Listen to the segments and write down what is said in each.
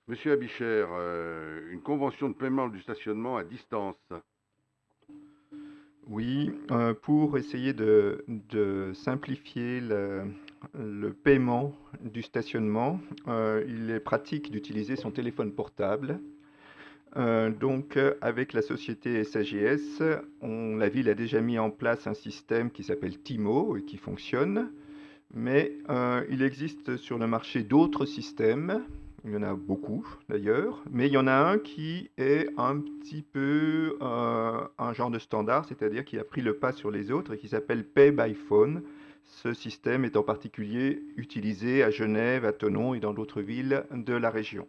Monsieur Abicher, une convention de paiement du stationnement à distance. Oui, pour essayer de simplifier le paiement du stationnement, il est pratique d'utiliser son téléphone portable. Avec la société SAGS, la ville a déjà mis en place un système qui s'appelle TIMO et qui fonctionne. Mais il existe sur le marché d'autres systèmes, il y en a beaucoup d'ailleurs, mais il y en a un qui est un petit peu un genre de standard, c'est-à-dire qui a pris le pas sur les autres et qui s'appelle Pay by Phone. Ce système est en particulier utilisé à Genève, à Thonon et dans d'autres villes de la région.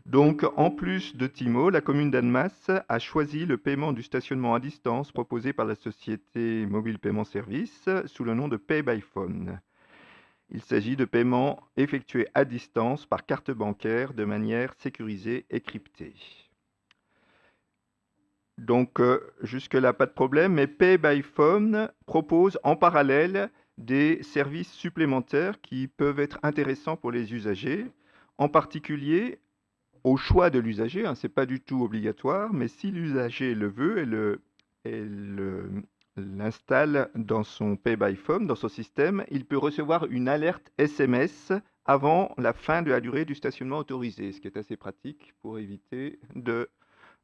Donc, en plus de Timo, la commune d'Annemasse a choisi le paiement du stationnement à distance proposé par la société Mobile Paiement Service sous le nom de Pay by Phone. Il s'agit de paiements effectués à distance par carte bancaire de manière sécurisée et cryptée. Donc, jusque-là, pas de problème, mais Pay by Phone propose en parallèle des services supplémentaires qui peuvent être intéressants pour les usagers, en particulier au choix de l'usager, hein, ce n'est pas du tout obligatoire, mais si l'usager le veut l'installe dans son Pay by Phone, dans son système, il peut recevoir une alerte SMS avant la fin de la durée du stationnement autorisé, ce qui est assez pratique pour éviter de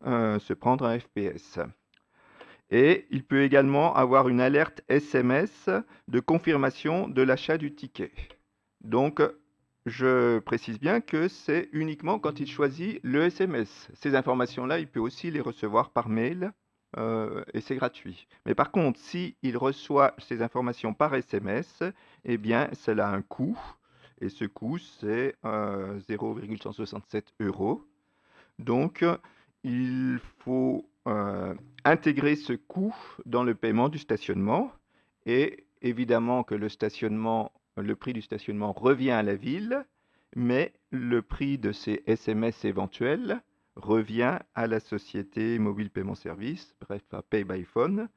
se prendre un FPS. Et il peut également avoir une alerte SMS de confirmation de l'achat du ticket. Donc, je précise bien que c'est uniquement quand il choisit le SMS. Ces informations-là, il peut aussi les recevoir par mail et c'est gratuit. Mais par contre, s'il reçoit ces informations par SMS, eh bien, cela a un coût. Et ce coût, c'est 0,167 euros. Donc, il faut intégrer ce coût dans le paiement du stationnement. Et évidemment que le prix du stationnement revient à la ville, mais le prix de ces SMS éventuels revient à la société Mobile Paiement Service, bref, à Pay by Phone.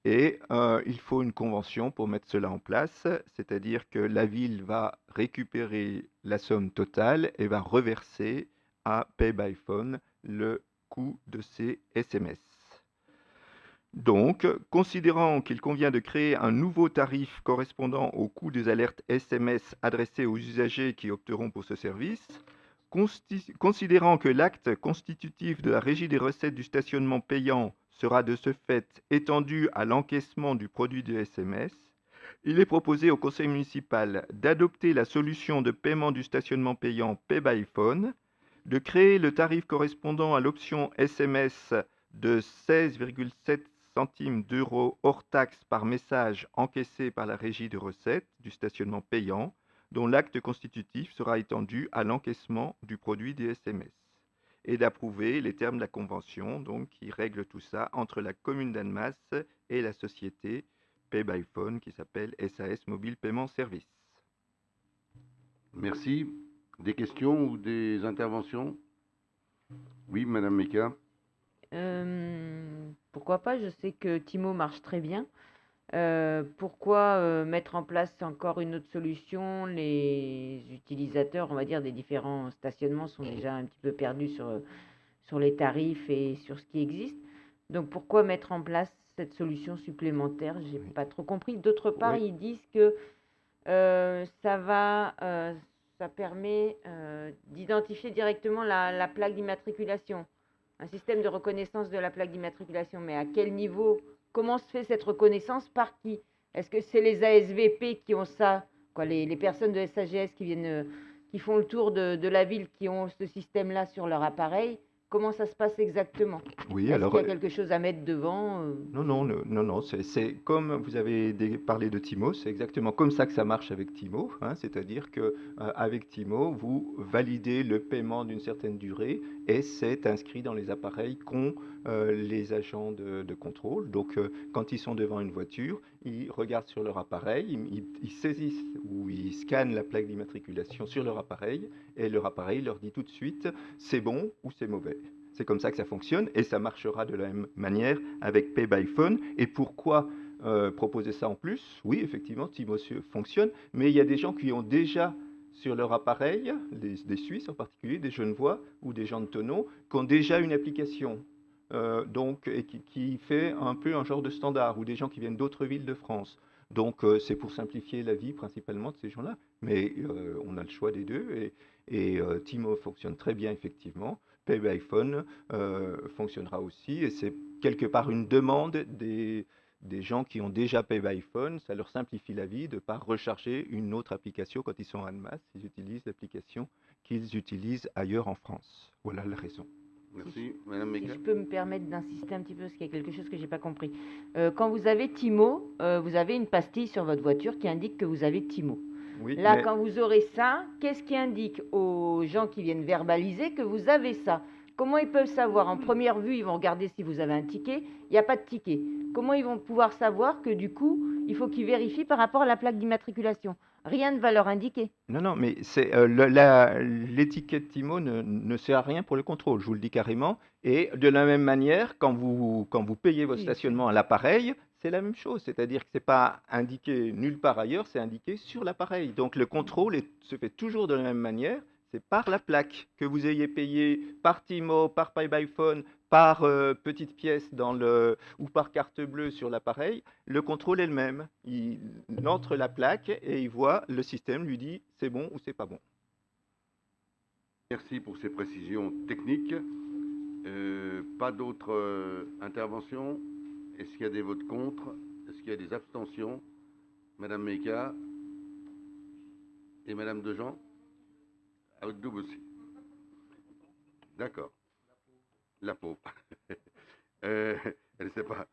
Et il faut une convention pour mettre cela en place, c'est-à-dire que la ville va récupérer la somme totale et va reverser à Pay by Phone le coût de ces SMS. Donc, considérant qu'il convient de créer un nouveau tarif correspondant au coût des alertes SMS adressées aux usagers qui opteront pour ce service, considérant que l'acte constitutif de la régie des recettes du stationnement payant sera de ce fait étendu à l'encaissement du produit de SMS, il est proposé au conseil municipal d'adopter la solution de paiement du stationnement payant Pay by Phone, de créer le tarif correspondant à l'option SMS de 16,7 centimes d'euros hors taxe par message encaissé par la régie de recettes du stationnement payant, dont l'acte constitutif sera étendu à l'encaissement du produit des SMS, et d'approuver les termes de la convention donc, qui règle tout ça entre la commune d'Annemasse et la société Pay by Phone qui s'appelle SAS Mobile Paiement Service. Merci. Des questions ou des interventions? Oui, Madame Meka. Pourquoi pas? Je sais que Timo marche très bien. Pourquoi mettre en place encore une autre solution? Les utilisateurs, on va dire, des différents stationnements sont déjà un petit peu perdus sur les tarifs et sur ce qui existe. Donc pourquoi mettre en place cette solution supplémentaire? J'ai pas trop compris. D'autre part, Oui. ils disent que ça permet d'identifier directement la plaque d'immatriculation. Un système de reconnaissance de la plaque d'immatriculation. Mais à quel niveau? Comment se fait cette reconnaissance? Par qui? Est-ce que c'est les ASVP qui ont ça, quoi, les personnes de SAGS qui viennent, qui font le tour de la ville, qui ont ce système-là sur leur appareil? Comment ça se passe exactement? Oui, Est-ce alors qu'il y a quelque chose à mettre devant? non, non, non, non, c'est comme vous avez parlé de Timo, c'est exactement comme ça que ça marche avec Timo, hein, c'est-à-dire que avec Timo, vous validez le paiement d'une certaine durée et c'est inscrit dans les appareils qu'ont les agents de contrôle. Donc, quand ils sont devant une voiture, ils regardent sur leur appareil, ils saisissent ou ils scannent la plaque d'immatriculation sur leur appareil et leur appareil leur dit tout de suite c'est bon ou c'est mauvais. C'est comme ça que ça fonctionne et ça marchera de la même manière avec Pay by Phone. Et pourquoi proposer ça en plus? Oui, effectivement, Timo fonctionne, mais il y a des gens qui ont déjà sur leur appareil, des Suisses en particulier, des Genevois ou des gens de Tonneau, qui ont déjà une application. Donc, et qui fait un peu un genre de standard, ou des gens qui viennent d'autres villes de France. Donc, c'est pour simplifier la vie principalement de ces gens-là. Mais on a le choix des deux, et Timo fonctionne très bien, effectivement. Pay by Phone fonctionnera aussi, et c'est quelque part une demande des gens qui ont déjà Pay by Phone. Ça leur simplifie la vie de ne pas recharger une autre application quand ils sont en masse. Ils utilisent l'application qu'ils utilisent ailleurs en France. Voilà la raison. Merci. Madame Si Meka. je peux me permettre d'insister un petit peu, parce qu'il y a quelque chose que j'ai pas compris. Quand vous avez Timo, vous avez une pastille sur votre voiture qui indique que vous avez Timo. Oui, Là, mais quand vous aurez ça, qu'est-ce qui indique aux gens qui viennent verbaliser que vous avez ça? Comment ils peuvent savoir? En première vue, ils vont regarder si vous avez un ticket. Il n'y a pas de ticket. Comment ils vont pouvoir savoir que du coup, il faut qu'ils vérifient par rapport à la plaque d'immatriculation? Rien ne va leur indiquer. non, mais c'est l'étiquette Timo ne sert à rien pour le contrôle, je vous le dis carrément. Et de la même manière, quand vous payez votre Oui, stationnement à l'appareil, c'est la même chose. C'est-à-dire que c'est pas indiqué nulle part ailleurs, c'est indiqué sur l'appareil. Donc le contrôle se fait toujours de la même manière. C'est par la plaque, que vous ayez payé par Timo, par Pay by Phone, par petite pièce ou par carte bleue sur l'appareil. Le contrôle est le même. Il entre la plaque et il voit, le système lui dit c'est bon ou c'est pas bon. Merci pour ces précisions techniques. Pas d'autres interventions? Est-ce qu'il y a des votes contre? Est-ce qu'il y a des abstentions? Madame Meka et Madame Dejean? À votre double aussi. D'accord. La pauvre. Elle ne sait pas.